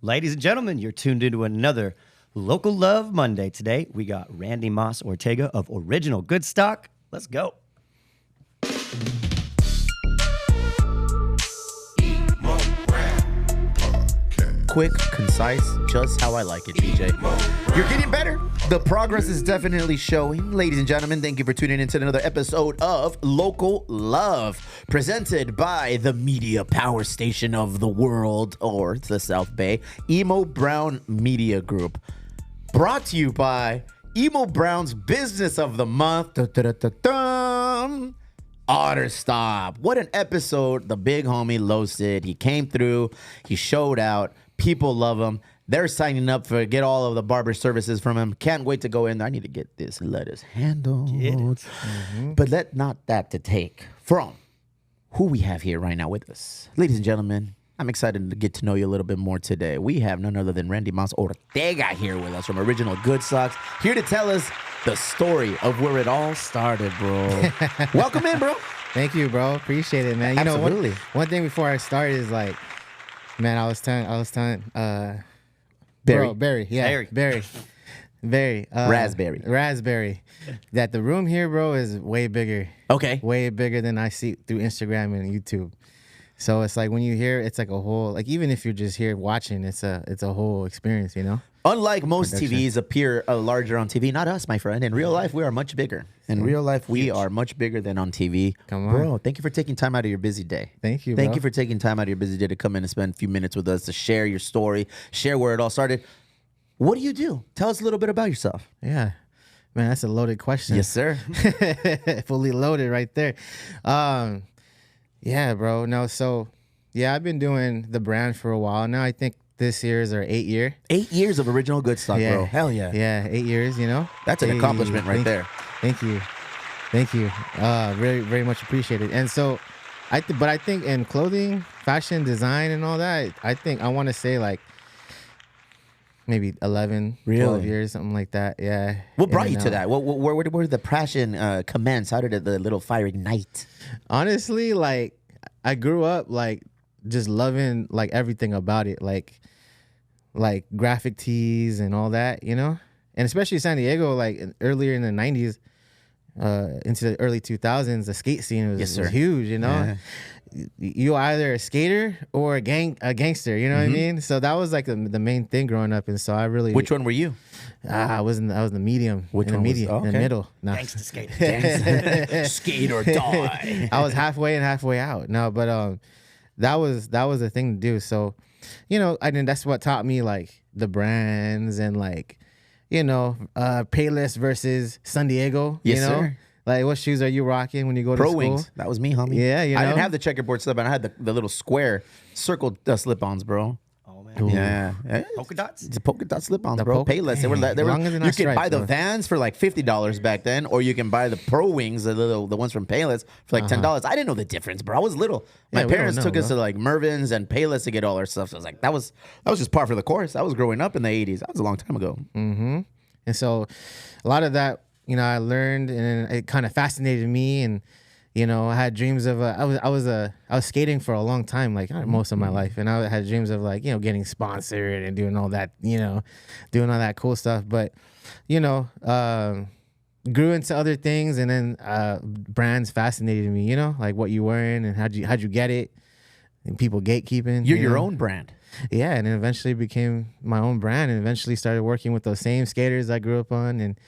Ladies and gentlemen, you're tuned into another Local Love Monday. Today, we got Randy Moss Ortega of Original Goodstock. Let's go. Quick, concise, just how I like it, BJ. You're getting better. The progress is definitely showing. Ladies and gentlemen, thank you for tuning in to another episode of Local Love, presented by the media power station of the world, or the South Bay, Emo Brown Media Group. Brought to you by Emo Brown's Business of the Month. Dun-dun-dun-dun. Otter Stop. What an episode. The big homie Low Sid. He came through. He showed out. People love him. They're signing up for get all of the barber services from him. Can't wait to go in there. I need to get this lettuce handled. But let not that to take from who we have here right now with us. Ladies and gentlemen, I'm excited to get to know you a little bit more today. We have none other than Randy Moss Ortega here with us from Original Goodstock, here to tell us the story of where it all started, bro. Welcome in, bro. Thank you, bro. Appreciate it, man. Absolutely. You know, one thing before I started is like, man, I was telling Barry. Raspberry. That the room here, bro, is way bigger. Okay. Way bigger than I see through Instagram and YouTube. So it's like when you hear, it's like a whole, like even if you're just here watching, it's a whole experience, you know? Unlike most TVs appear larger on TV, not us, my friend. In real life, we are much bigger. In real life, we are much bigger than on TV. Come on. Bro, thank you for taking time out of your busy day. Thank you, Thank bro. you for taking time out of your busy day to come in and spend a few minutes with us to share your story, share where it all started. What do you do? Tell us a little bit about yourself. Yeah. Man, that's a loaded question. Yes, sir. Fully loaded right there. Yeah, bro. No, so, yeah, I've been doing the brand for a while now. I think this year is our 8th year. 8 years of Original Goodstock, bro. Hell yeah. Yeah, 8 years, you know? That's an accomplishment right there. Thank you. Very, very much appreciated. And so, I think in clothing, fashion, design, and all that, I want to say like maybe 11, 12 years, something like that. Yeah. What brought you to that? Where did the passion commence? How did the little fire ignite? Honestly, like I grew up like just loving like everything about it, like graphic tees and all that, you know? And especially San Diego, like earlier in the 90s, into the early 2000s, the skate scene was huge, you know? Yeah. You either a skater or a gangster, you know what I mean? So that was like the main thing growing up, and so I really. Which one were you? I was in the medium. Which in one the medium? was, in the middle. No. Gangsta skater. Skate or die. I was halfway in, halfway out. No, but that was the thing to do. So, you know, I mean that's what taught me like the brands and like, you know, Payless versus San Diego. Yes, you know? sir. Like, what shoes are you rocking when you go to Pro school? Wings. That was me, homie. Yeah, you know? I didn't have the checkerboard slip-on. I had the little square circle slip-ons, bro. Oh, man. Yeah. Polka dots? It's polka dot slip-ons, The bro. polka- Payless. They were longer than you our could buy stripes, the bro. Vans for like $50 back then, or you can buy the Pro Wings, the ones from Payless for like $10. I didn't know the difference, bro. I was little. My Yeah, we parents don't know, took us to like Mervin's and Payless to get all our stuff. So I was like, that was just par for the course. I was growing up in the 80s. That was a long time ago. Mm-hmm. And so a lot of that, you know, I learned, and it kind of fascinated me. And, you know, I had dreams of, I was skating for a long time, like most of my life. And I had dreams of like, you know, getting sponsored and doing all that, you know, doing all that cool stuff. But, you know, grew into other things, and then brands fascinated me, you know, like what you wearing and how'd you get it, and people gatekeeping. You're you your know? own brand. Yeah, and it eventually became my own brand, and eventually started working with those same skaters I grew up on, and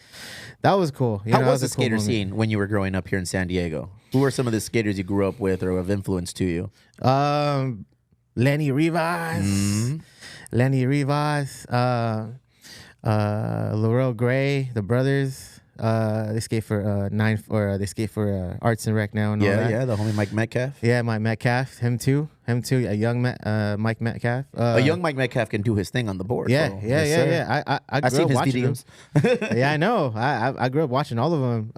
that was cool. How was the skater scene when you were growing up here in San Diego? Who were some of the skaters you grew up with or of influence to you? Lenny Rivas, Laurel Gray, the brothers. They skate for they skate for Arts and Rec now and all that. Yeah, the homie Mike Metcalf. Yeah, Mike Metcalf, him too. A young Mike Metcalf. A young Mike Metcalf can do his thing on the board. Yeah, bro. yeah. I grew I've seen up his watching videos. Yeah, I know. I grew up watching all of them.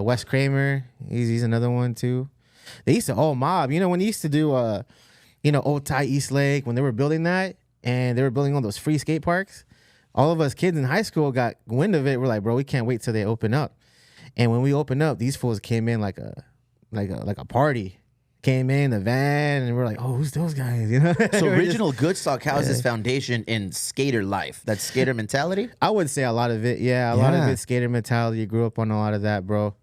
Wes Kramer, he's another one too. They used to mob. You know when they used to do Old Thai East Lake, when they were building that, and they were building all those free skate parks. All of us kids in high school got wind of it. We're like, bro, we can't wait till they open up. And when we opened up, these fools came in like a party. came in the van, and we're like, oh, who's those guys? You know. So We're original Goodstock houses foundation in skater life. That's skater mentality. I would say a lot of it. Yeah, a lot of it skater mentality. Grew up on a lot of that, bro.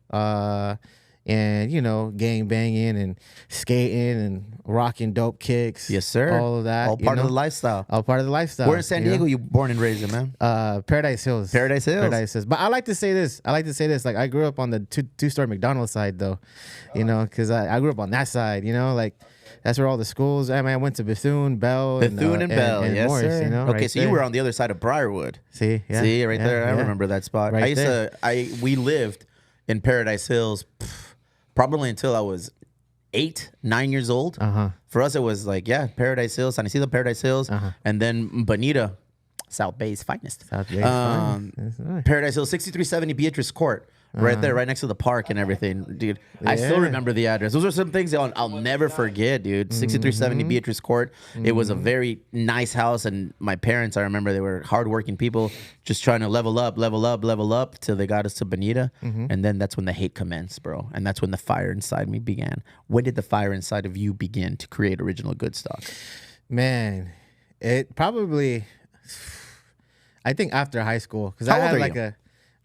And you know, gang banging and skating and rocking dope kicks. Yes, sir. All of that. All part of the lifestyle. All part of the lifestyle. Where in San Diego you born and raised in, man? Paradise Hills. Paradise Hills. Paradise Hills. But I like to say this. Like I grew up on the two-story McDonald's side though, you know, because I grew up on that side. You know, like that's where all the schools. I mean, I went to Bethune, Bell, and Bell. and Yes, Morris, sir. you know, Okay, right so there. you were on the other side of Briarwood. See, yeah, See, right there. I yeah. remember that spot. Right We lived in Paradise Hills probably until I was 8, 9 years old. For us, it was like, Paradise Hills, San Isidro, Paradise Hills, and then Bonita, South Bay's finest. South Bay's finest. That's nice. Paradise Hills, 6370 Beatrice Court. Right there, right next to the park and everything, dude. I still remember the address. Those are some things I'll never forget, dude. 6370 Beatrice Court. It was a very nice house, and my parents, I remember, they were hardworking people, just trying to level up till they got us to Bonita, and then that's when the hate commenced, bro. And that's when the fire inside me began. When did the fire inside of you begin to create original Goodstock? Man, it probably, I think after high school, because How I old had are you?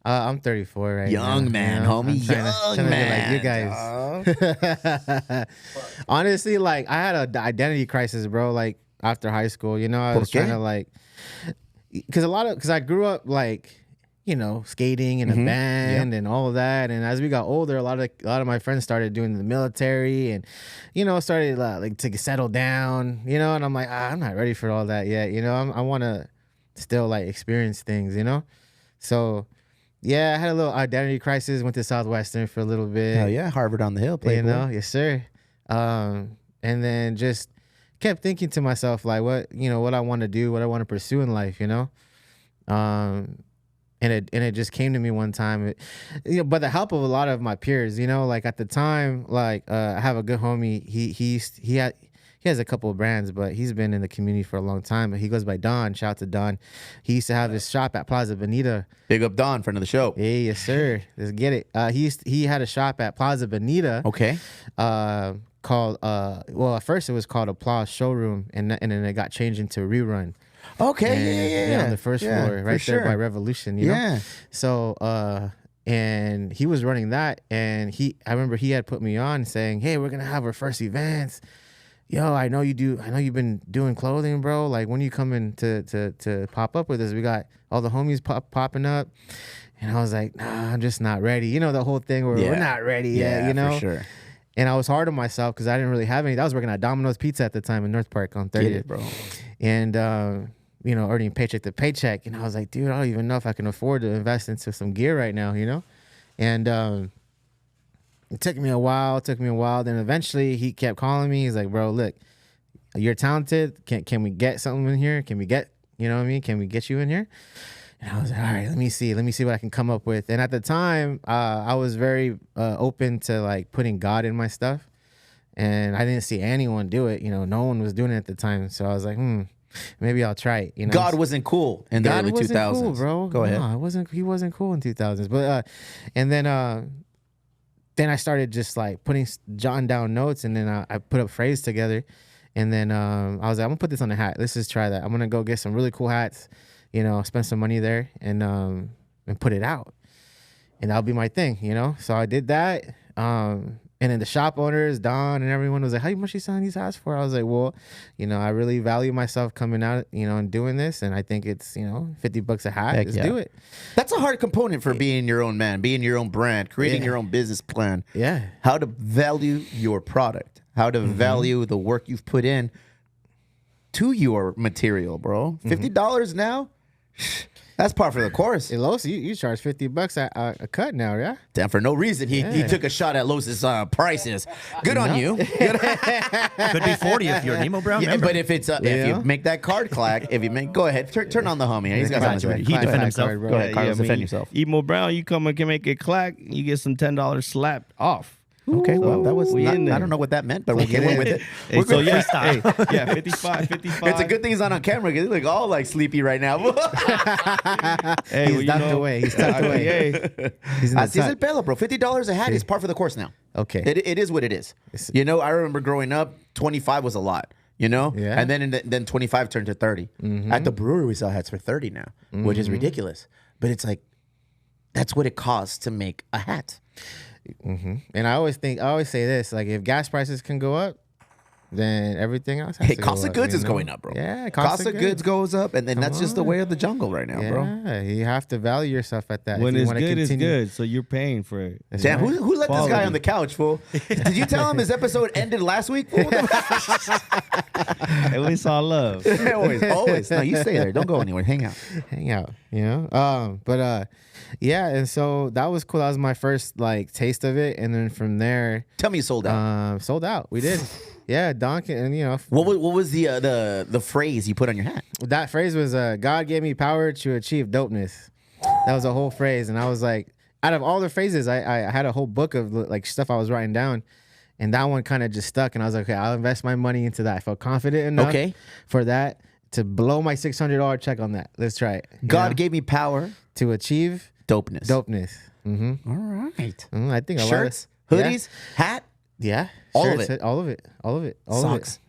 I'm 34 right now. Young man, you know? homie. I'm trying to be like you guys. Honestly, like I had an identity crisis, bro. Like after high school, you know, I was trying to like, because I grew up like, you know, skating in a band and all of that. And as we got older, a lot of my friends started doing the military and, you know, started like to settle down, you know. And I'm like, I'm not ready for all that yet, you know. I want to still like experience things, you know. So. Yeah, I had a little identity crisis. Went to Southwestern for a little bit. Hell yeah, Harvard on the Hill, playboy. You know, yes sir. And then just kept thinking to myself like, what I want to do, what I want to pursue in life, you know. And it just came to me one time, by the help of a lot of my peers, you know, like at the time, like I have a good homie. He has a couple of brands, but he's been in the community for a long time. But he goes by Don. Shout out to Don. He used to have his shop at Plaza Bonita. Big up Don, friend of the show. Hey, yes, sir. Let's get it. He had a shop at Plaza Bonita. Okay. Called at first it was called Applause Showroom, and then it got changed into Rerun. Okay, Yeah, on the first floor, right there by Revolution. You know. So and he was running that, and I remember he had put me on saying, "Hey, we're gonna have our first events. Yo, I know you've been doing clothing, bro. Like, when you coming to pop up with us? We got all the homies popping up." And I was like, nah, I'm just not ready. You know, the whole thing where we're not ready yet, you know? For sure. And I was hard on myself because I didn't really have any. I was working at Domino's Pizza at the time in North Park on 30th. Get it, bro. And, you know, earning paycheck to paycheck. And I was like, dude, I don't even know if I can afford to invest into some gear right now, you know? And, it took me a while. Then eventually he kept calling me. He's like, bro, look, you're talented. Can we get something in here? Can we get, you know what I mean? Can we get you in here? And I was like, all right, let me see what I can come up with. And at the time, I was very open to like putting God in my stuff. And I didn't see anyone do it. You know, no one was doing it at the time. So I was like, maybe I'll try it. You know, God wasn't cool in the early 2000s. Cool, bro. Go ahead. No, he wasn't cool in 2000s. But and then I started just like jotting down notes, and then I put up phrases together, and then I was like, I'm gonna put this on a hat. Let's just try that. I'm gonna go get some really cool hats, you know, spend some money there, and put it out, and that'll be my thing, you know. So I did that, and then the shop owners, Don and everyone was like, how much you selling these hats for? I was like, well, you know, I really value myself coming out, you know, and doing this, and I think it's, you know, $50 a hat. Let's do it. That's a hard component for being your own man, being your own brand, creating your own business plan. Yeah. How to value your product, how to value the work you've put in to your material, bro. $50 now? That's par for the course. Hey, Los, you charge $50 a cut now, yeah? Damn, for no reason. He took a shot at Los's prices. Good on you. Could be 40 if you're an emo brown. Yeah, but if it's if you make that card clack, go ahead, turn on the homie. He's got something to He defend himself. Go ahead, Carlos, defend yourself. Emo Brown, you come and can make it clack, you get some $10 slapped off. Okay, well, that was we not, in there. I don't know what that meant, but we'll get in with it. Hey, We're so good. yeah, hey, yeah, 55. It's a good thing he's not on camera because he look all like sleepy right now. Hey, He's well, you tucked know, away. He's tucked away. Hey, He's in the Así es el tuck. pelo, bro. $50 a hat is par for the course now. Okay. It is what it is. You know, I remember growing up, 25 was a lot. You know, Yeah. and then 25 turned to 30. At the brewery, we sell hats for 30 now, which is ridiculous. But it's like that's what it costs to make a hat. And I always say this: like, if gas prices can go up, then everything else has Hey, to cost go of up, goods you is know? going up, bro. Yeah, cost of goods goes up, and then that's just the way of the jungle right now, bro. Yeah, you have to value yourself at that. when if you it's wanna good, it's continue. good. So you're paying for it. That's Damn, right. who let this guy Quality. on the couch, fool? Did you tell him his episode ended last week? Fool? Hey, we saw love. always. No, you stay there. Don't go anywhere. Hang out. hang out, you know. Yeah, and so that was cool. That was my first like taste of it, and then from there, Tell me you sold out. sold out. We did, yeah, Donkin, and you know, What was the phrase you put on your hat? that phrase was God gave me power to achieve dopeness. That was a whole phrase, and I was like, out of all the phrases, I had a whole book of like stuff I was writing down, and that one kind of just stuck, and I was like, okay, I'll invest my money into that. I felt confident enough for that to blow my $600 check on that. Let's try it. You God know? gave me power. To achieve Dopeness. dopeness. All right. I think a Shirts, lot of, hoodies, hat. yeah, All of shirts, it. all of it, all of it, all Socks. of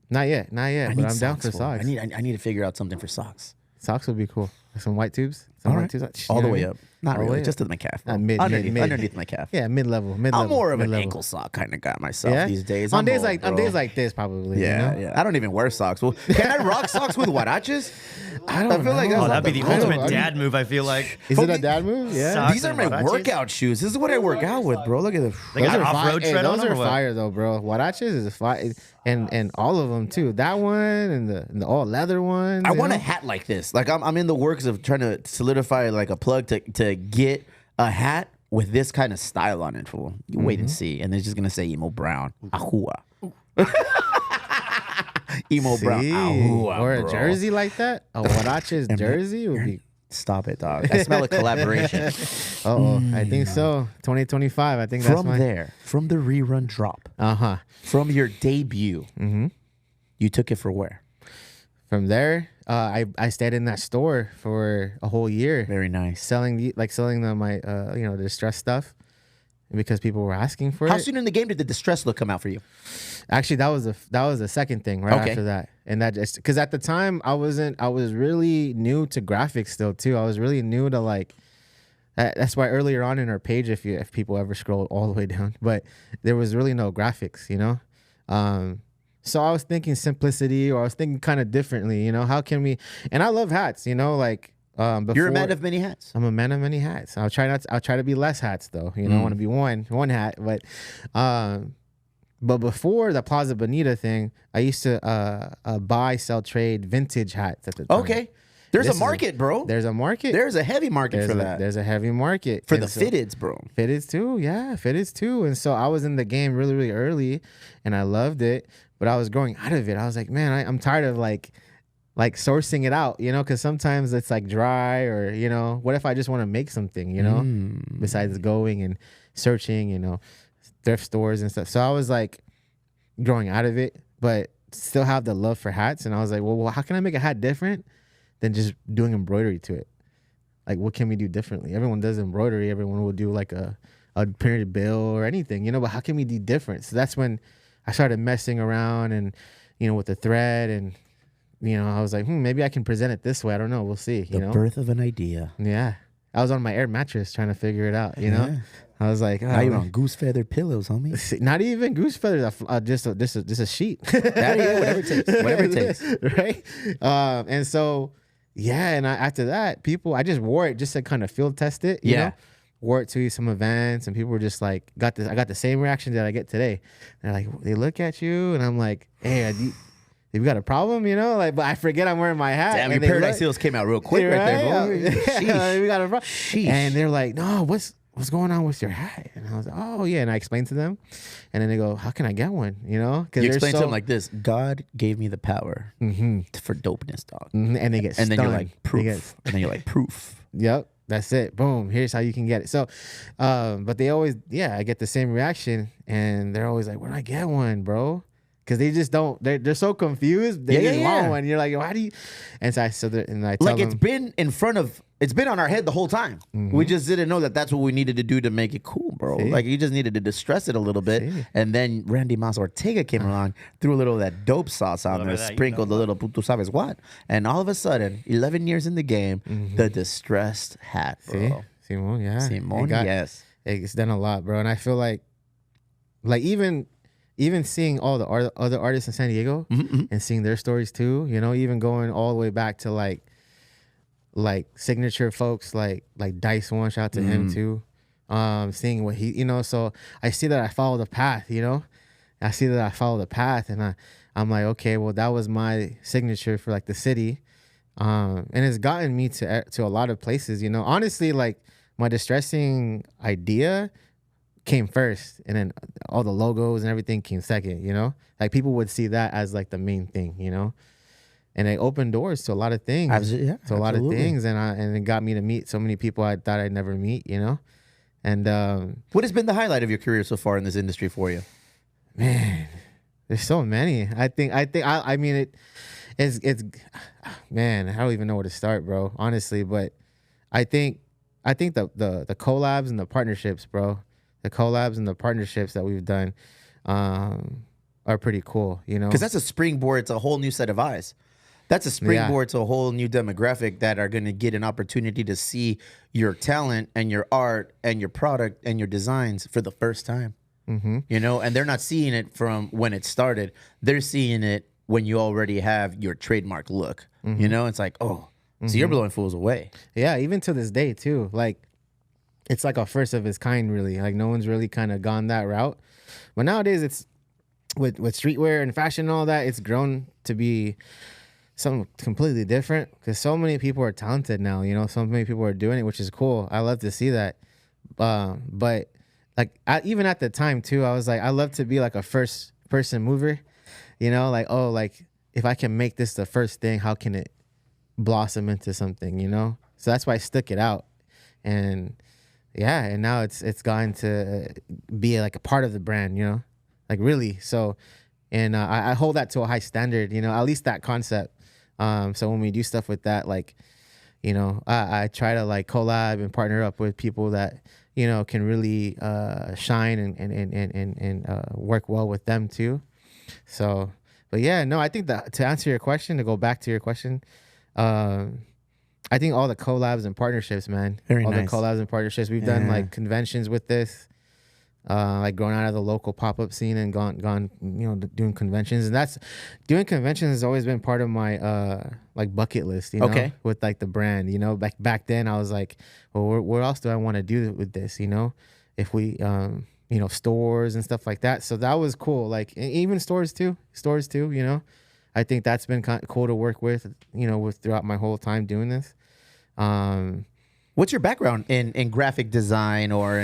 it. Not yet, I but need I'm down for fool. socks. I need to figure out something for socks. Socks would be cool. Some white tubes. Some white tubes. All You the know way what I up. mean? Not All the really. way Just to up. my calf. Not bro. mid, underneath, mid. my calf. Yeah, mid level. I'm more of an mid-level. ankle sock kind of guy myself Yeah? these days. On I'm days old, like bro. this, probably. Yeah, you know? yeah. I don't even wear socks. Well, can I rock socks with huaraches? I don't feel like know. that's Oh, that'd be the I don't- ultimate dad move, I feel like. Is it a dad move? Yeah. Socks These are and my huaraches? workout shoes. This is what I work out with, bro. Look at the. They got Those are off-road fire. tread on Those them are or what? fire though, bro. Huaraches is fire, and all of them too. That one and the all leather ones. I you want a know? hat like this. Like I'm in the works of trying to solidify like a plug to get a hat with this kind of style on it. Fool. You wait and see, and it's just gonna say emo brown. Ahua. Emo brown. See? Ahua, Or a bro. jersey like that. A Huaraches jersey would be. Stop it, dog. I smell a collaboration. I think so. 2025. I think that's From my. there, from the rerun drop, from your debut, you took it for where? From there, I stayed in that store for a whole year, Very nice. selling my distress stuff, because people were asking for How it. soon in the game did the distress look come out for you? Actually, that was the second thing right Okay. after that, and that just because at the time I was really new to graphics still too. I was really new to like. That's why earlier on in our page, if people ever scroll all the way down, but there was really no graphics, you know. So I was thinking simplicity, or I was thinking kind of differently, you know. How can we? And I love hats, you know, like. Before, You're a man of many hats. I'm a man of many hats. I'll try to be less hats though. You know, I want to be one hat. But before the Plaza Bonita thing, I used to buy, sell, trade vintage hats at the time. Okay. There's This a is a- market, bro. There's a market. There's a heavy market for that. There's a heavy market For And the so- fitteds, bro. Fitteds too, yeah, fitteds too. And so I was in the game really, really early, and I loved it. But I was growing out of it. I was like, man, I'm tired of like sourcing it out, you know, because sometimes it's like dry, or you know, what if I just want to make something, you know, besides going and searching, you know, thrift stores and stuff. So I was like growing out of it, but still have the love for hats. And I was like, well, how can I make a hat different than just doing embroidery to it? Like, what can we do differently? Everyone does embroidery. Everyone will do like a printed bill or anything, you know, but how can we do different? So that's when I started messing around and, you know, with the thread, and, you know, I was like, maybe I can present it this way. I don't know. We'll see, you know? Birth of an idea. Yeah. I was on my air mattress trying to figure it out, you know? I was like, Now you're on goose feather pillows, homie. not even goose feathers, just a sheet. Yeah, whatever it takes. Whatever it takes. Right? And so, yeah, and after that, I just wore it just to kind of field test it, you know? Wore it to some events, and people were just like, I got the same reaction that I get today. They're like, they look at you, and I'm like, hey, you got a problem, you know? Like, but I forget I'm wearing my hat. Damn, and your they Paradise look- Hills came out real quick right there, bro. Yeah. Sheesh. We got a problem. Sheesh. And they're like, no, what's going on with your hat? And I was like, oh yeah. And I explained to them, and then they go, how can I get one? You know? Because You explain to them like this: God gave me the power for dopeness, dog. and they get And then stunned. you're like, proof. They get, And then you're like, proof. yep. That's it. Boom. Here's how you can get it. So, but they always, I get the same reaction, and they're always like, "Where do I get one, bro?" Because they just don't. They're so confused. They just want one. You're like, "Why do you?" And so I tell Like them, it's been in front of, it's been on our head the whole time. We just didn't know that that's what we needed to do to make it cool, bro. See? Like you just needed to distress it a little bit. See? And then Randy Mas Ortega came along, threw a little of that dope sauce on Look there, at that, you sprinkled know a little puto sabes what. And all of a sudden, 11 years in the game, the distressed hat, bro. Simon, yeah. Simone, yes. It's done a lot, bro. And I feel like even seeing all the other artists in San Diego and seeing their stories too, you know, even going all the way back to like signature folks like Dice One, shout out to him too. Seeing what he, you know, so I see that I follow the path, you know. I see that I follow the path, and I'm like, okay, well, that was my signature for like the city. And it's gotten me to a lot of places, you know. Honestly, like my distressing idea came first, and then all the logos and everything came second, you know. Like people would see that as like the main thing, you know. And it opened doors to a lot of things. Yeah, to a lot of things, and it got me to meet so many people I thought I'd never meet, you know. And What has been the highlight of your career so far in this industry for you? man, there's so many. I mean it's man, I don't even know where to start, bro, honestly. But I think the collabs and the partnerships, bro, the collabs and the partnerships that we've done are pretty cool, you know. Because that's a springboard to a whole new set of eyes. That's a springboard to a whole new demographic that are going to get an opportunity to see your talent and your art and your product and your designs for the first time. You know, and they're not seeing it from when it started. They're seeing it when you already have your trademark look. You know, it's like, oh, so you're blowing fools away. Yeah, even to this day too. Like it's like a first of its kind, really. Like no one's really kind of gone that route. But nowadays it's with streetwear and fashion and all that, it's grown to be something completely different because so many people are talented now, you know. So many people are doing it, which is cool. I love to see that. But like even at the time too, I was like, I love to be like a first person mover, you know, like, oh, like if I can make this the first thing, how can it blossom into something, you know? So that's why I stuck it out. And yeah, and now it's gotten to be like a part of the brand, you know, like really. So, and I hold that to a high standard, you know, at least that concept. So when we do stuff with that, like, you know, I try to like collab and partner up with people that, you know, can really shine and work well with them too. So, but yeah, no, I think that to answer your question, to go back to your question, I think all the collabs and partnerships, man. Very all nice. the collabs and partnerships. We've done like conventions with this, like going out of the local pop-up scene and gone, you know, doing conventions. And doing conventions has always been part of my like bucket list, you know, Okay. with like the brand, you know. Back then I was like, well, what else do I want to do with this, you know? If we, you know, stores and stuff like that. So that was cool. Like even stores too, you know. I think that's been kind of cool to work with, you know, with throughout my whole time doing this. What's your background in graphic design or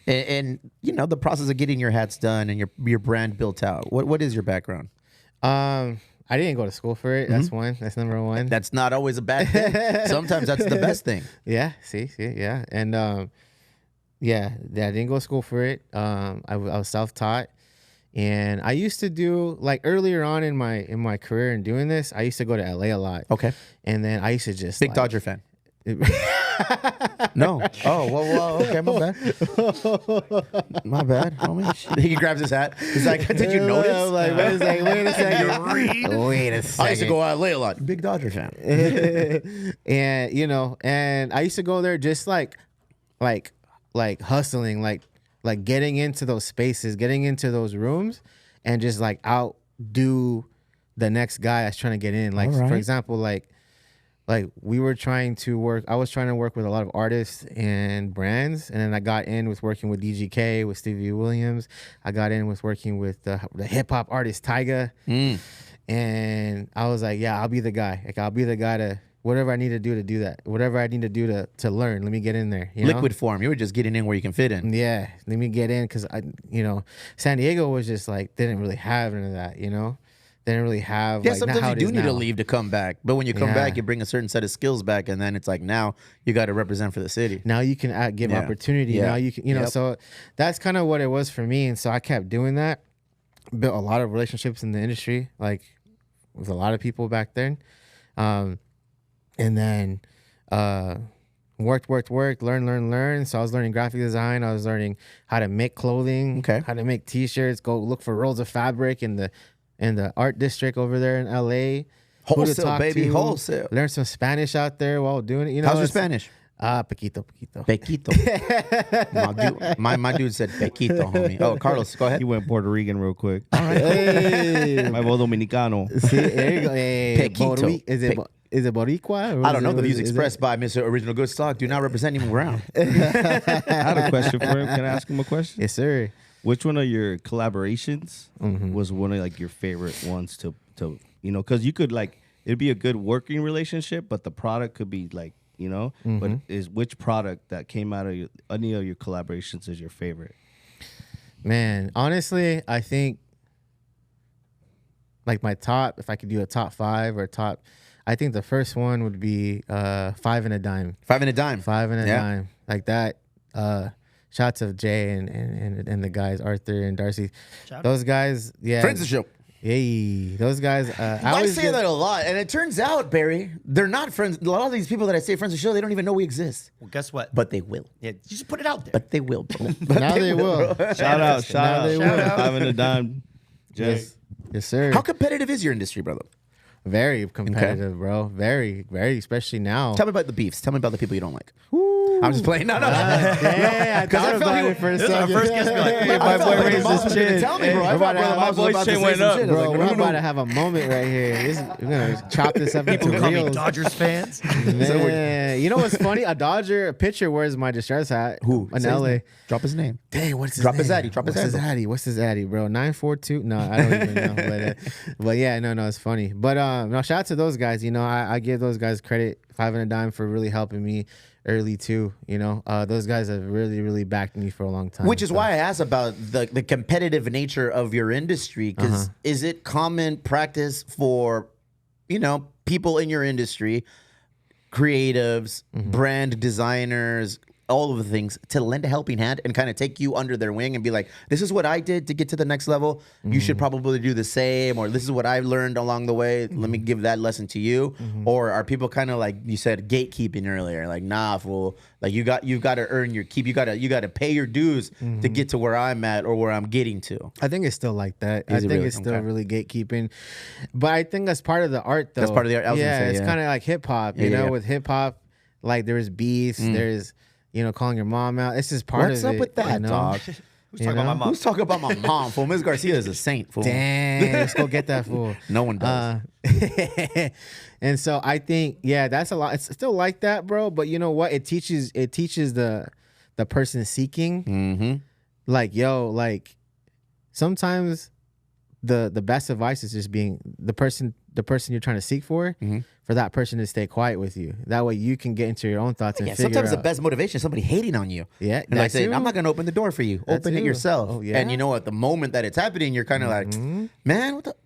in you know the process of getting your hats done and your brand built out? What is your background? I didn't go to school for it. That's one. That's number one. That's not always a bad thing. Sometimes that's the best thing. Yeah. See. Yeah. And yeah, I didn't go to school for it. I was self-taught, and I used to do like earlier on in my career in doing this. I used to go to LA a lot. Okay. And then I used to just Big like, Dodger fan. No. Oh, whoa. Okay, my bad. My bad, homie. He grabs his hat. He's like, "Did you notice?" I'm like, wait a second. Wait a second. I used to go out late a lot. Big Dodger fan. And you know, and I used to go there just like hustling, like getting into those spaces, getting into those rooms, and just like outdo the next guy that's trying to get in. Like for example, like we were trying to work. I was trying to work with a lot of artists and brands, and then I got in with working with DGK, with Stevie Williams. I got in with working with the hip hop artist Tyga, and I was like, yeah, I'll be the guy. Like I'll be the guy to whatever I need to do that. Whatever I need to do to learn. Let me get in there. You know? Liquid form. You were just getting in where you can fit in. Yeah, let me get in because you know, San Diego was just like didn't really have none of that, you know. they didn't really have. Yeah, like, sometimes how you it do is need to now. leave to come back. But when you come Yeah. back, you bring a certain set of skills back, and then it's like now you got to represent for the city. Now you can give Yeah. opportunity. Yeah. Now you can, you know. Yep. So that's kind of what it was for me, and so I kept doing that. Built a lot of relationships in the industry, like with a lot of people back then, and then worked, learn. So I was learning graphic design. I was learning how to make clothing, Okay. how to make T-shirts. Go look for rolls of fabric in the art district over there in LA. Who to Wholesale, talk baby, to. wholesale. Learn some Spanish out there while doing it. You know, How's your it's- Spanish? Poquito. Pequito. my dude said Pequito, homie. Oh, Carlos, go ahead. He went Puerto Rican real quick. Hey. My voz dominicano. See, there you go. Hey, Pequito. Is it Boricua? Or I don't know. is The it- views is it- expressed by Mr. Original Goodstock do not represent him around. I had a question for him. Can I ask him a question? Yes, sir. Which one of your collaborations was one of like your favorite ones to you know, because you could like it'd be a good working relationship, but the product could be like, you know, but is which product that came out of any of your collaborations is your favorite? Man, honestly, I think like my top, if I could do a top 5 or top, I think the first one would be 5 and a dime. 5 and a dime. 5 and a Yeah. dime. Like that. Shots of Jay and the guys, Arthur and Darcy. Those guys, yeah. Friendship. Hey, those guys. I always say get- that a lot, and it turns out, Barry, they're not friends. A lot of these people that I say friends of the show, they don't even know we exist, Well, guess what? but they will. Yeah, just put it out there. But they will, bro. But Now they will. Shout out, Now they will. Five and a dime. Jay. Yes, sir. How competitive is your industry, brother? Very competitive, bro. Very, very, especially now. Tell me about the beefs. Tell me about the people you don't like. I'm just playing. No. Yeah, I 'Cause I thought felt about he- it for a This is our second. first guest. Be like, hey, I my felt boy like raised the his boss was gonna chin. tell me, bro. I We're thought about to have- my boss was voice about to chain say went some up. shit. I was Bro, like, we're no, about no. to have a moment right here. We're gonna chop this up into People call me reels. Dodgers fans. Man, you know what's funny? A Dodger pitcher wears my distress hat. Who? In Say his LA. name. Drop his name. Dang, what's his Drop name? his addy, drop his What's his handle. addy? What's his addy, bro? 942? No, I don't even know. But yeah, no, it's funny. But no, shout out to those guys. You know, I give those guys credit, 5 and a dime, for really helping me early too. You know, those guys have really, really backed me for a long time. Which is So- why I asked about the competitive nature of your industry. Because is it common practice for, you know, people in your industry, creatives, brand designers, all of the things, to lend a helping hand and kind of take you under their wing and be like, this is what I did to get to the next level. You should probably do the same, or this is what I learned along the way. Let me give that lesson to you. Or are people kind of like you said, gatekeeping earlier? Like, nah, fool. Like you've got to earn your keep. You gotta pay your dues to get to where I'm at or where I'm getting to. I think it's still like that. I Is it think really? it's still Okay. really gatekeeping. But I think that's part of the art, though. That's part of the art. I was gonna Yeah, say, it's yeah. kind of like hip hop. Yeah, You know, yeah. with hip hop, like there's beefs, there's, you know, calling your mom out. This is part What's of up it. with that, you know? dog? Who's You talking about my know? mom? Who's talking about my mom? Fool, Ms. Garcia is a saint. Fool. Dang, let's go get that fool. No one does. And so I think, yeah, that's a lot. It's still like that, bro. But you know what? It teaches the person seeking, like, yo, like sometimes the best advice is just being the person you're trying to seek for that person to stay quiet with you. That way you can get into your own thoughts and Yeah, figure sometimes the out. best motivation is somebody hating on you. Yeah, And like that saying, too. I'm not going to open the door for you. That Open it too. yourself. Oh, yeah. And you know, at the moment that it's happening, you're kind of like, man, what the?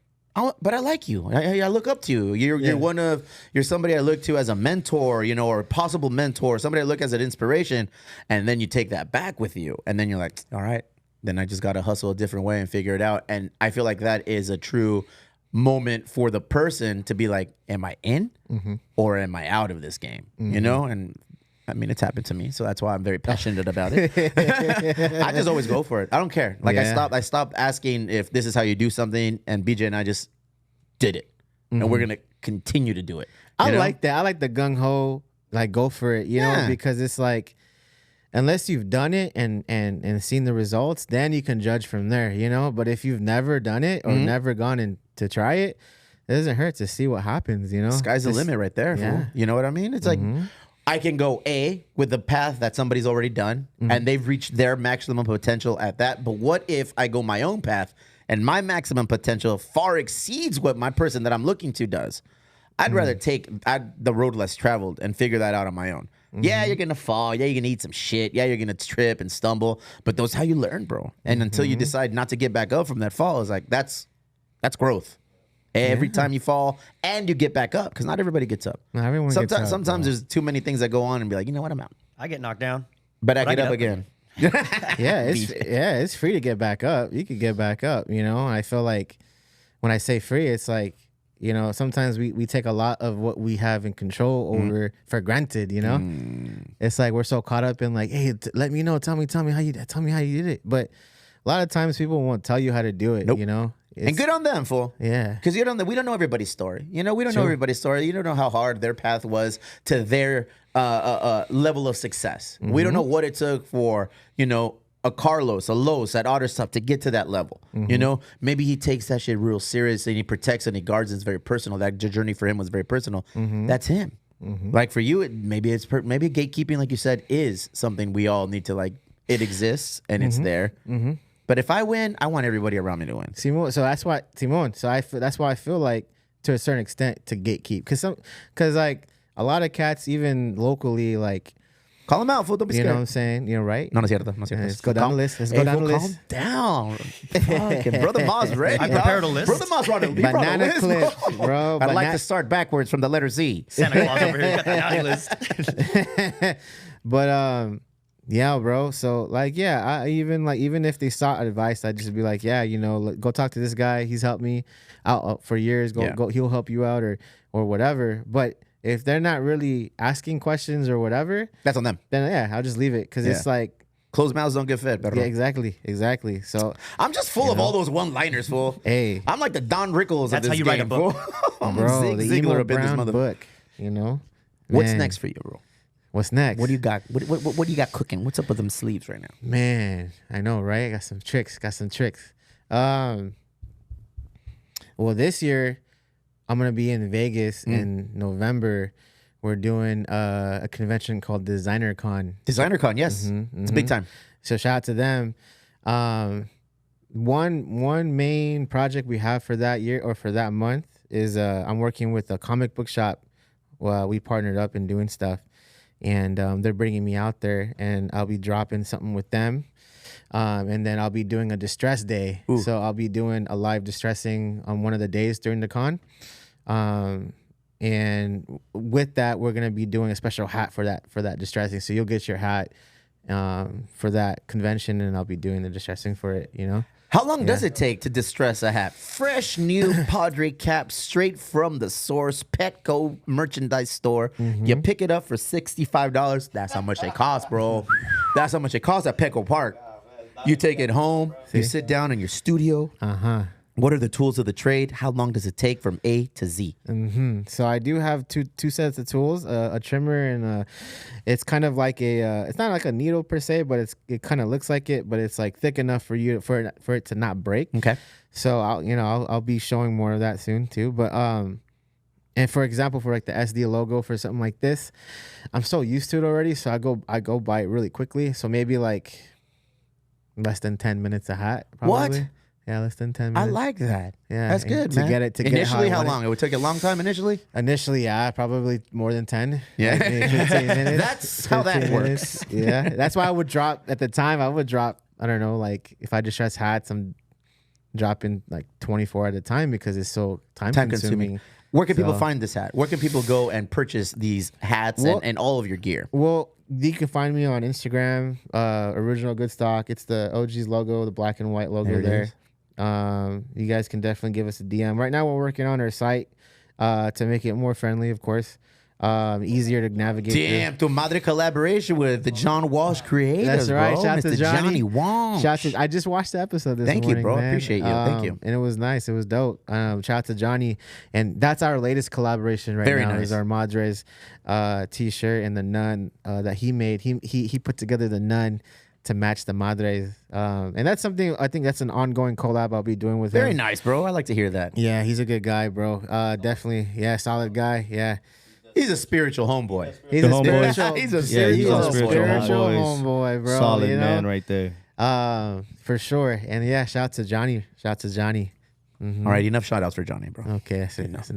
But I like you. I look up to you. You're somebody I look to as a mentor, you know, or a possible mentor, somebody I look as an inspiration. And then you take that back with you. And then you're like, all right, then I just got to hustle a different way and figure it out. And I feel like that is a true moment for the person to be like, am I in or am I out of this game? You know? And I mean, it's happened to me, so that's why I'm very passionate about it. I just always go for it. I don't care. Like Yeah. I stopped asking if this is how you do something, and BJ and I just did it, and we're gonna continue to do it. I you know? like that. I like the gung ho, like go for it, you know, Yeah. because it's like, unless you've done it and seen the results, then you can judge from there, you know. But if you've never done it or never gone in to try it, it doesn't hurt to see what happens, you know. Sky's the Just- limit right there. yeah. Fool. You know what I mean? It's like I can go A with the path that somebody's already done and they've reached their maximum potential at that. But what if I go my own path and my maximum potential far exceeds what my person that I'm looking to does? I'd rather take the road less traveled and figure that out on my own. Yeah, you're gonna fall. Yeah, you're gonna eat some shit. Yeah, you're gonna trip and stumble. But that's how you learn, bro. And until you decide not to get back up from that fall, is like that's growth. every time you fall, and you get back up because not everybody gets up. Not everyone gets up, Sometimes bro. there's too many things that go on and be like, you know what, I'm out. I get knocked down. But I get up again. It's free to get back up. You could get back up, you know. I feel like when I say free, it's like, you know, sometimes we take a lot of what we have in control over for granted, you know. It's like we're so caught up in like, hey, let me know, tell me how you did it. But a lot of times people won't tell you how to do it, Nope. you know. And good on them, fool. Yeah. Because we don't know everybody's story. You know, we don't know everybody's story. You don't know how hard their path was to their level of success. We don't know what it took for, you know, a Carlos, a Los at Otterstuff to get to that level. You know, maybe he takes that shit real serious and he protects and he guards. It's very personal. That journey for him was very personal. That's him. Like for you, maybe gatekeeping, like you said, is something we all need to like. It exists and it's there. But if I win, I want everybody around me to win. Simon, so that's why Simon. So that's why I feel like to a certain extent to gatekeep because like a lot of cats even locally like Call him out, fool. Don't be you scared. know what I'm saying. You're right. No, no es cierto. No es cierto. Let's go down the list. Let's go down the list. Calm down. Fucking Brother Moss ready. I prepared a list. Brother Moss brought a Banana list, clips, bro. I'd like to start backwards from the letter Z. Santa Claus over here got the naughty list. But yeah, bro. So like, yeah, I even if they sought advice, I'd just be like, yeah, you know, go talk to this guy. He's helped me out for years. Go. He'll help you out or whatever. But if they're not really asking questions or whatever, That's on them. then yeah, I'll just leave it because it's like, Closed mouths don't get fed, yeah, exactly. So I'm just full of all those one-liners, fool. hey, I'm like the Don Rickles That's of how this you game, write a book. fool. I'm bro, Zig the Ziglar Emo up in this Brown mother- book, you know. What's Man, next for you, bro? What's next? What do you got? What do you got cooking? What's up with them sleeves right now? Man, I know, right? I got some tricks. Well, this year I'm gonna be in Vegas in November. We're doing a convention called Designer Con. Designer Con, yes. It's big time. So shout out to them. One main project we have for that year or for that month is I'm working with a comic book shop. Well, we partnered up in doing stuff, and they're bringing me out there, and I'll be dropping something with them. And then I'll be doing a distress day. Ooh. So I'll be doing a live distressing on one of the days during the con. And with that, we're gonna be doing a special hat for that distressing. So you'll get your hat for that convention, and I'll be doing the distressing for it. You know. How long does it take to distress a hat? Fresh new Padre cap straight from the source, Petco merchandise store. You pick it up for $65. That's how much they cost, bro. That's how much it costs at Petco Park. You take it home. You sit down in your studio. What are the tools of the trade? How long does it take from A to Z? So I do have two sets of tools, a trimmer and it's kind of like it's not like a needle per se, but it kind of looks like it, but it's like thick enough for it to not break. Okay. So I'll be showing more of that soon too. But and for example, for like the SD logo for something like this, I'm so used to it already, so I go by it really quickly. So maybe like less than 10 minutes a hat. Probably. What? Yeah, less than 10 I minutes. like that. Yeah, That's and good, to man. get it to initially, get how I want long? It would take a long time initially. Initially, yeah, probably more than 10. Yeah. Like maybe 15 minutes. That's how that 15 minutes. Yeah, that's why I would drop at the time. I don't know, like if I distress hats, I'm dropping like 24 at a time because it's so time consuming. Where can people So- find this hat? Where can people go and purchase these hats Well- and all of your gear? Well, you can find me on Instagram, original Goodstock. It's the OG's logo, the black and white logo There it there. is. You guys can definitely give us a DM. Right now, we're working on our site to make it more friendly, of course, easier to navigate. Damn, tu madre collaboration with the John Walsh creators, That's right. bro. Shout out Mr. to Johnny Walsh. I just watched the episode this Thank you, morning. bro. Man. Appreciate you. Thank you. And it was nice. It was dope. Shout out to Johnny. And that's our latest collaboration right Very now. nice. Is our Madres t-shirt and the nun that he made. He put together the nun to match the Madres. And that's something, I think that's an ongoing collab I'll be doing with him. Very nice, bro. I like to hear that. Yeah, he's a good guy, bro. Definitely. Yeah, solid guy. Yeah. He's a spiritual homeboy. He's The a homeboys. spiritual. He's a he's spiritual a homeboy. spiritual Homeboys. homeboy, bro. Solid you know? man right there. For sure. And yeah, shout out to Johnny. All right, enough shout outs for Johnny, bro. Okay, that's enough.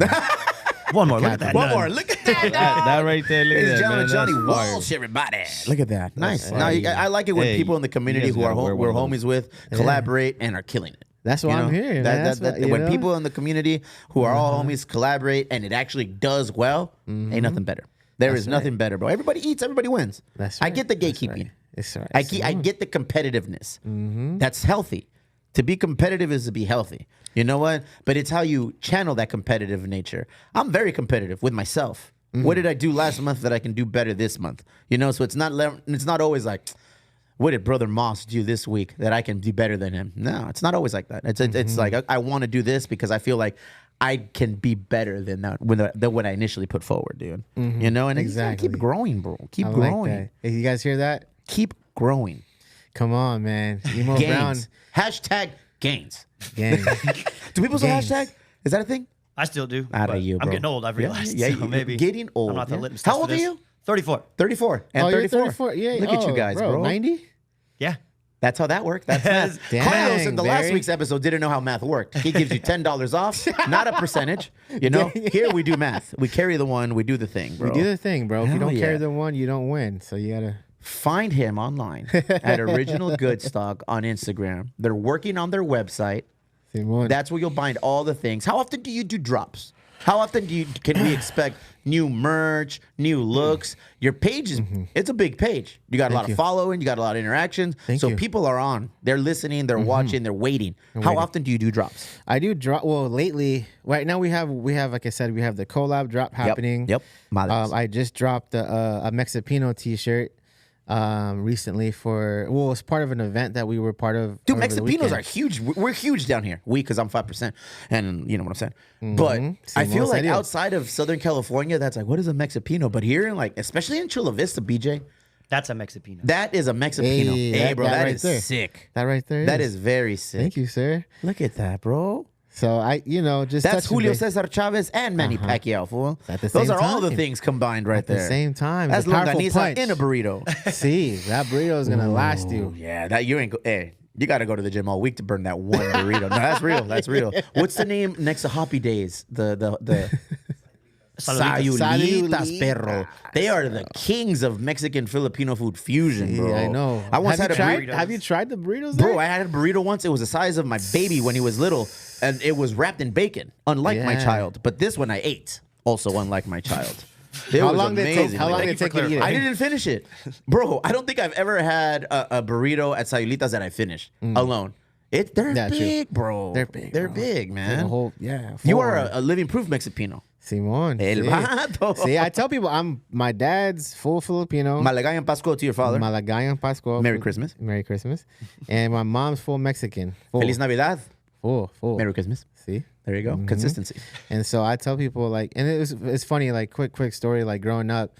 One more. Look at that. One nun. more. Look at that. That right there. Look at Ladies and that, gentlemen, man. Johnny That's fire. Walsh, everybody. Look at that. Nice. fire. Now, I like it when Hey, people in the community you guys who are gotta wear we're one of homies with collaborate and are killing it. That's why I'm here. That's what, when people in the community who are all homies collaborate and it actually does well, ain't nothing better. There is nothing better, bro. Everybody eats, everybody wins. That's I right. get the That's gatekeeping. right. It's right. I get the competitiveness. That's healthy. To be competitive is to be healthy. You know what? But it's how you channel that competitive nature. I'm very competitive with myself. What did I do last month that I can do better this month? You know, so it's not always like, what did Brother Moss do this week that I can do better than him? No, it's not always like that. It's like I want to do this because I feel like I can be better than what I initially put forward, dude. You know, and Exactly. keep growing, bro. Keep I growing. like that. Hey, you guys hear that? Keep growing. Come on, man. Emo Brown. Gains. Hashtag gains. Gang. Do people say Gains. hashtag? Is that a thing? I still do. Out of but you, I'm bro. getting old. I've realized. Yeah, so you're maybe getting old. I'm not the Yeah. litmus How test old for are this. you? 34. 34. And Oh, you're 34. 34. Yeah. Look at you oh, guys, bro. 90? Yeah. That's how that worked. That's math. Dang, Carlos in the last Barry. week's episode didn't know how math worked. He gives you $10 off, not a percentage. You know, here we do math. We carry the one, we do the thing, bro. We do the thing, bro. If you Hell don't carry yeah. the one, you don't win. So you gotta. Find him online at Original Goodstock on Instagram. They're working on their website. Simon. That's where you'll find all the things. How often do you do drops? How often can we expect new merch, new looks? Your page is it's a big page. You got a lot of following, you got a lot of interactions. Thank so you. people are on. They're listening, they're watching, they're waiting. How often do you do drops? I do drop. Well, lately, right now we have like I said, we have the collab drop happening. Yep. Madres. I just dropped a Mexipino T-shirt recently it's part of an event that we were part of. Dude, over the Mexipinos weekend. are huge. We're huge down here. Because I'm 5%. And you know what I'm saying? But I feel Simón, like serio. outside of Southern California, that's like, what is a Mexipino? But here, like, especially in Chula Vista, BJ, That's a Mexipino. that is a Mexipino. Hey, Hey, bro, that right is there. sick. That right there. That is very sick. Thank you, sir. Look at that, bro. So just That's touching Julio base. Cesar Chavez and Manny Pacquiao, fool. At the Those same are all the time. things combined right At there. the same time. That's It's a powerful longaniza punch. in a burrito. See, that burrito is gonna last you. Yeah, that you ain't. Hey, you got to go to the gym all week to burn that one burrito. No, that's real. That's real. What's the name next to Hoppy Days? The Saluditas. Sayulitas, perro. They are the kings of Mexican Filipino food fusion, bro. Yeah, I know. I once had a tried, burrito. Have you tried the burritos? Bro, there? I had a burrito once. It was the size of my baby when he was little, and it was wrapped in bacon, unlike my Yeah. child. But this one I ate, also unlike my child. It How was long did it take? amazing. How long Like, did it take you to eat it? I didn't finish it. Bro, I don't think I've ever had a burrito at Sayulitas that I finished alone. They're Yeah, true. big, bro. They're big, They're bro. big, man. The whole, You are a living proof Mexipino. Simon. El See. vato. See, I tell people my dad's full Filipino. Malagayan Pascual to your father. Malagayan Pascual. Merry Christmas. Merry Christmas. And my mom's full Mexican. Full. Feliz Navidad. Full. Merry Christmas. See? There you go. Consistency. And so I tell people like, and it's funny, like quick story, like growing up,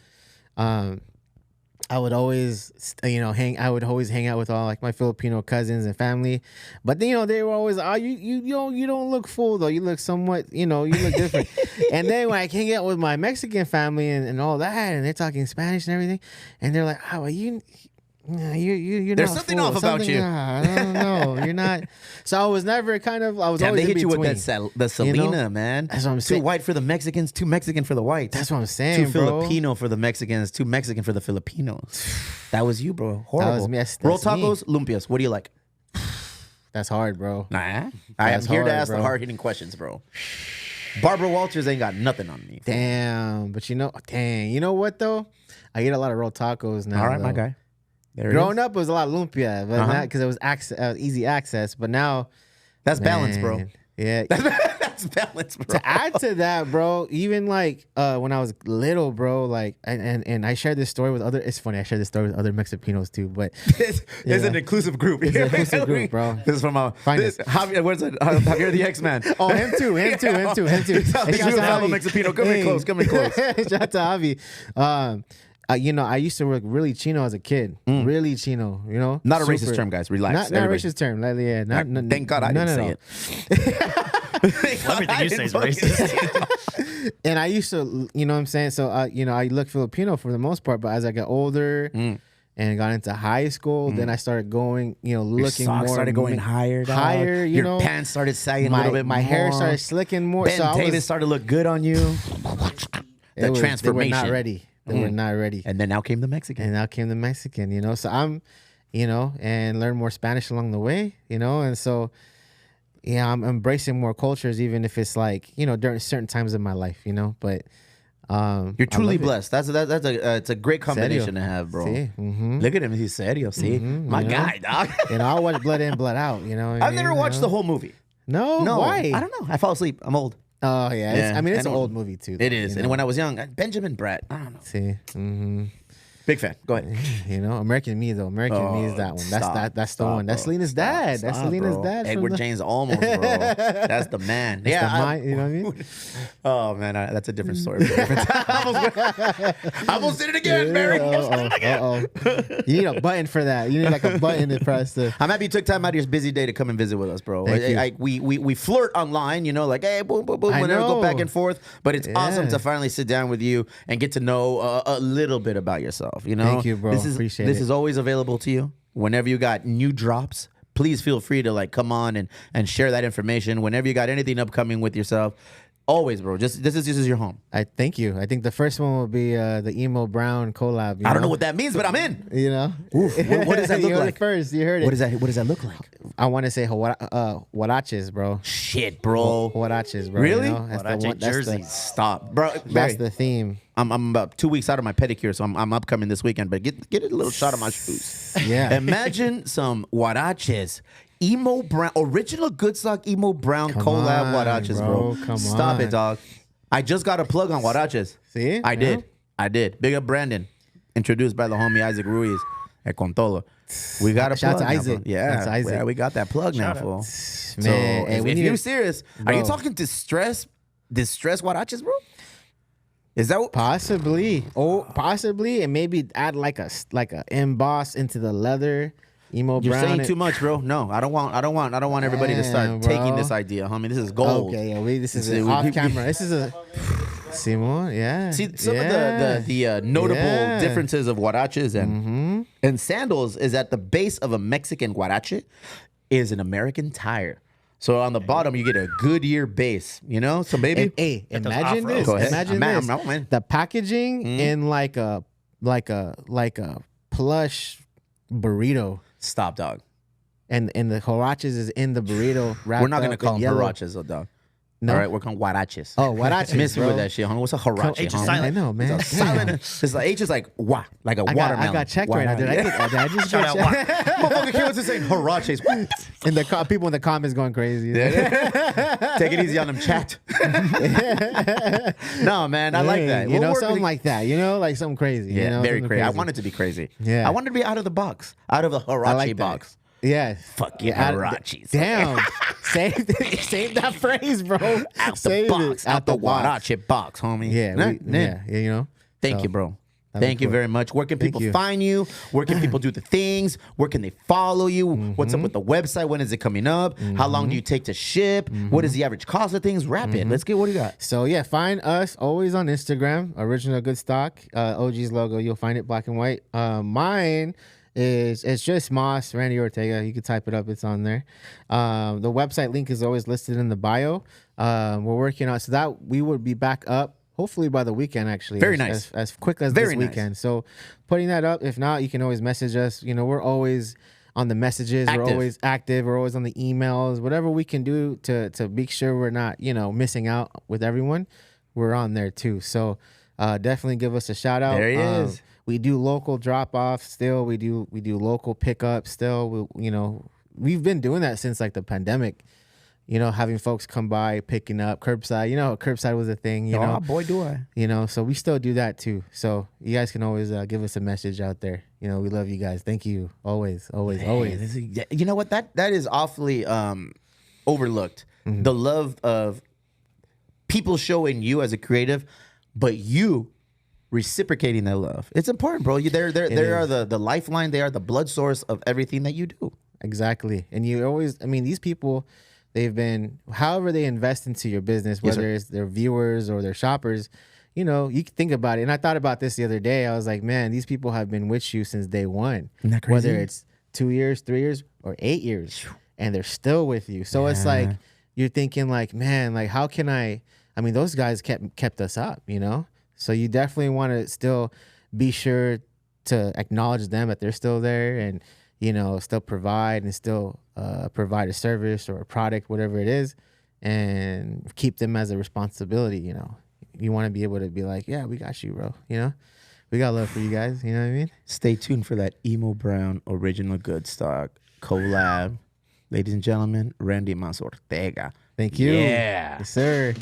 I would always, I would always hang out with all like my Filipino cousins and family, but then, they were always, you don't look full though. You look somewhat, you look different. And then when I hang out with my Mexican family and all that, and they're talking Spanish and everything, and they're like, oh, you're There's not something full. off about you. I don't know. You're not. So I was never I was Damn, always they in hit you with between. the Selena, know? man. That's what I'm saying. Too white for the Mexicans, too Mexican for the whites. That's what I'm saying, Too bro. Filipino for the Mexicans, too Mexican for the Filipinos. That was you, bro. Horrible. was me. That's Roll me. tacos, lumpias. What do you like? That's hard, bro. Nah. I am That's here to hard, ask the bro. hard-hitting questions, bro. Barbara Walters ain't got nothing on me. Damn, but you know what though? I eat a lot of roll tacos now. All right, my though. guy. There it Growing is. up, it was a lot of lumpia, but not because it was easy access. But now, That's balance, bro. man, Yeah. That's balance, bro. To add to that, bro, even like when I was little, bro, like and I shared this story with other. It's funny, I shared this story with other Mexicanos too, but It's an inclusive group. It's an inclusive group, bro. This is from Finest. Javier. What's it? Javier the X-Man. oh, him too. This Hey, is shout out to fellow Javi. Mexipino. Come in close. Shout out to Javi. I used to work really chino as a kid. Really chino, Not a Super- racist term, guys. Relax. Not a everybody. racist term. Like, yeah, Thank God I none didn't at say all. it. Everything you say is racist. And I used to, you know what I'm saying? So, I look Filipino for the most part, but as I got older and got into high school, then I started going, Your looking socks more. started going higher. Dog. Higher, Your pants started sagging a little bit my more. hair started slicking more. Ben so I Davis was, started to look good on you. it The was- transformation. They were not ready. They were not ready. And then now came the Mexican. And now came the Mexican, so I'm, and learn more Spanish along the way, and so yeah, I'm embracing more cultures, even if it's like, during certain times of my life, but You're I truly love it. blessed. That's it's a great combination to have, bro. See? Look at him. He's serio. See, my guy, dog. I'll watch Blood In, Blood Out. You know, what I I've never mean? watched the whole movie. No, No, why? I don't know. I fall asleep. I'm old. Oh yeah, Yeah, I mean, it's I an know. old movie too. It is. And when I was young, Benjamin Bratt. I don't know. See, Big fan. Go ahead. American Me though. American Me is that one. That's the one. That's Selena's dad. That's Selena's dad. from Edward the- James Olmos, bro. That's the man. the mind, you know what I mean? Oh man, that's a different story. I almost did it again, Barry. You need a button for that. You need like a button to press. I'm happy you took time out of your busy day to come and visit with us, bro. Thank you. We flirt online, like, hey, boom, boom, boom, I whenever go know. back and forth. But it's awesome Yeah. to finally sit down with you and get to know a little bit about yourself. Thank you, bro. Appreciate this it. is always available to you. Whenever you got new drops, please feel free to like come on and share that information. Whenever you got anything upcoming with yourself, always, bro. This is your home. I thank you. I think the first one will be the Emo Brown collab. I don't know what that means, but I'm in. You know. Oof, what does that You look heard like? it first. You heard it. What does that look like? I want to say huaraches, bro. Shit, bro. Huaraches, bro. Really? You know? That's Huarache one- that's the- jerseys. Stop, bro. That's Barry, the theme. I'm about 2 weeks out of my pedicure, so I'm upcoming this weekend. But get a little shot of my shoes. Yeah. Imagine some huaraches. Emo Brown, original Goodstock Emo Brown Come collab on, huaraches, bro. bro. Come Stop on. it, dog. I just got a plug on huaraches. See? I Yeah. did. Big up Brandon. Introduced by the homie Isaac Ruiz at Contolo. We got a Shout out plug to now, Isaac. fool. Yeah, Shout out to Isaac. yeah, we got that plug now, fool. Man, So hey, if we need you're to- serious, are you Bro. talking distress huaraches, bro? Is that what? Possibly. Oh, possibly, and maybe add like a emboss into the leather. Emo You're Brown. saying too much, bro. No, I don't want everybody to start Damn, taking bro. this idea, homie. This is gold. Okay, yeah, this is See, off camera. This is a Simon, yeah. See some yeah. of the notable Yeah. differences of huaraches and sandals is at the base of a Mexican huarache is an American tire. So on the bottom you get a Goodyear base, So baby, Hey, those imagine off-road. this. Go ahead. Imagine I'm this. in. The packaging in like a plush burrito, Stop, dog. and the huaraches is in the burrito. We're not gonna gonna call them huaraches, though, dog. No? All right, we're calling huaraches. Oh, huaraches, Miss me bro. with that shit, homie. What's a huarache, H is homie? silent. I know, man. It's a silent. It's like H is like wa, like a I watermelon. got checked right now. Did I just Shout get out, checked? Motherfucker came to saying huaraches. And the people in the comments going crazy. Take it easy on them, chat. No, man, I like that. You know, We'll work something with- like that. You know, like something crazy. Yeah, you know, very something crazy. I want it to be crazy. Yeah. I want it to be out of the box, out of the I huarache like that. box. Yeah. Fuck yeah, out- huaraches. Damn. save that phrase, bro. Out the Save box, it. out the box. huarache box, homie. Yeah, Nah, nah. yeah, you know. Thank So, you, bro. that'd be Thank you cool. very much. Where can Thank people you. find you? Where can people do the things? Where can they follow you? What's Mm-hmm. up with the website? When is it coming up? How long do you take to ship? What is the average cost of things? Wrap Mm-hmm. it. Let's get what do you got? So yeah, find us always on Instagram, Original Goodstock, OG's logo. You'll find it black and white. Mine it's just Moss Randy Ortega. You can type it up; it's on there. The website link is always listed in the bio. We're working on so that we would be back up hopefully by the weekend. Actually, Very as, nice. as quick as Very this nice. weekend. So putting that up. If not, you can always message us. You know, we're always on the messages. Active. We're always active. We're always on the emails. Whatever we can do to make sure we're not missing out with everyone, we're on there too. So definitely give us a shout out. There he is. We do local drop offs still. We do local pickups still. We've been doing that since like the pandemic. Having folks come by, picking up curbside. Curbside was a thing. Oh, boy, do I. So we still do that too. So you guys can always give us a message out there. We love you guys. Thank you. Always. You know what? That is awfully overlooked. Mm-hmm. The love of people showing you as a creative, but you reciprocating that love. It's important, bro. They are the lifeline. They are the blood source of everything that you do. Exactly. And you always, these people, they've been, however they invest into your business, Yes, whether sir. it's their viewers or their shoppers, you can think about it. And I thought about this the other day. I was like, man, these people have been with you since day one. Isn't that crazy? Whether it's 2 years, 3 years, or 8 years. And they're still with you. So it's like, you're thinking like, man, like how can those guys kept us up, So you definitely want to still be sure to acknowledge them that they're still there and, still provide and still provide a service or a product, whatever it is, and keep them as a responsibility. You know, you want to be able to be like, yeah, we got you, bro. You know, we got love for you guys. You know what I mean? Stay tuned for that Emo Brown original Goodstock collab. Ladies and gentlemen, Randy Mas Ortega. Thank you. Yeah. Yes, sir.